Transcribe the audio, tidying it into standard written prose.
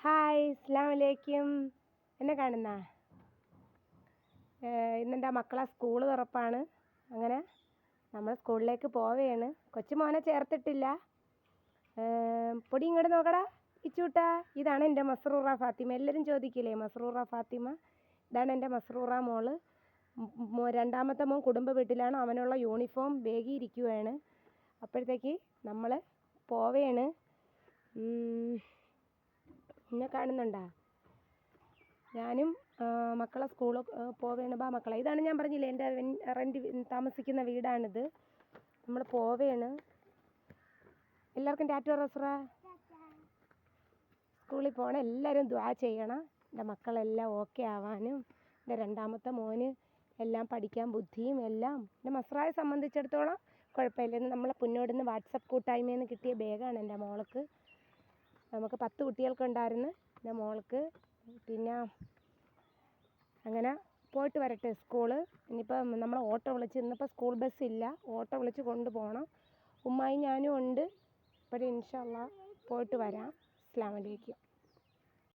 Hi, അസ്സലാമു അലൈക്കും. എന്നെ കാണുന്ന ഇന്നെൻ്റെ മക്കളെ സ്കൂൾ തുറപ്പാണ്. അങ്ങനെ നമ്മൾ സ്കൂളിലേക്ക് പോവുകയാണ്. കൊച്ചുമോനെ ചേർത്തിട്ടില്ല. പൊടി ഇങ്ങോട്ട് നോക്കടാ ഇച്ചൂട്ടാ. ഇതാണ് എൻ്റെ മസ്റൂറ ഫാത്തിമ. എല്ലാവരും ചോദിക്കില്ലേ മസ്റൂറ ഫാത്തിമ. ഇതാണ് എൻ്റെ മസ്റൂറ മോള്. രണ്ടാമത്തെ മോൻ കുടുംബ വീട്ടിലാണ്. അവനുള്ള യൂണിഫോം ബാഗി ഇരിക്കുകയാണ്. അപ്പോഴത്തേക്ക് നമ്മൾ പോവുകയാണ്. എന്നെ കാണുന്നുണ്ടാ? ഞാനും മക്കളെ സ്കൂളിൽ പോവുകയാണ്. ബാ മക്കളെ, ഇതാണ് ഞാൻ പറഞ്ഞില്ലേ എൻ്റെ റെൻറ്റ് താമസിക്കുന്ന വീടാണിത്. നമ്മൾ പോവുകയാണ്. എല്ലാവർക്കും ടാറ്റ റസ്ര. സ്കൂളിൽ പോകണം. എല്ലാവരും ദുആ ചെയ്യണം എൻ്റെ മക്കളെല്ലാം ഓക്കെ ആവാനും. എൻ്റെ രണ്ടാമത്തെ മോന് എല്ലാം പഠിക്കാൻ ബുദ്ധിയും എല്ലാം. എൻ്റെ മസ്റായെ സംബന്ധിച്ചിടത്തോളം കുഴപ്പമില്ല. നമ്മളെ പുന്നോടുന്ന് വാട്സപ്പ് കൂട്ടായ്മയിൽ നിന്ന് കിട്ടിയ ബാഗാണ് എൻ്റെ മോൾക്ക്. നമുക്ക് 10 കുട്ടികൾക്കുണ്ടായിരുന്നു. എൻ്റെ മോൾക്ക് പിന്നെ അങ്ങനെ പോയിട്ട് വരട്ടെ സ്കൂള്. ഇനിയിപ്പം നമ്മൾ ഓട്ടോ വിളിച്ച്, ഇന്നിപ്പോൾ സ്കൂൾ ബസ്സില്ല, ഓട്ടോ വിളിച്ച് കൊണ്ടുപോകണം. ഉമ്മായും ഞാനും ഉണ്ട്. ഇപ്പോഴും ഇൻഷാ അല്ലാഹ് പോയിട്ട് വരാം. അസ്സലാമു അലൈക്കും.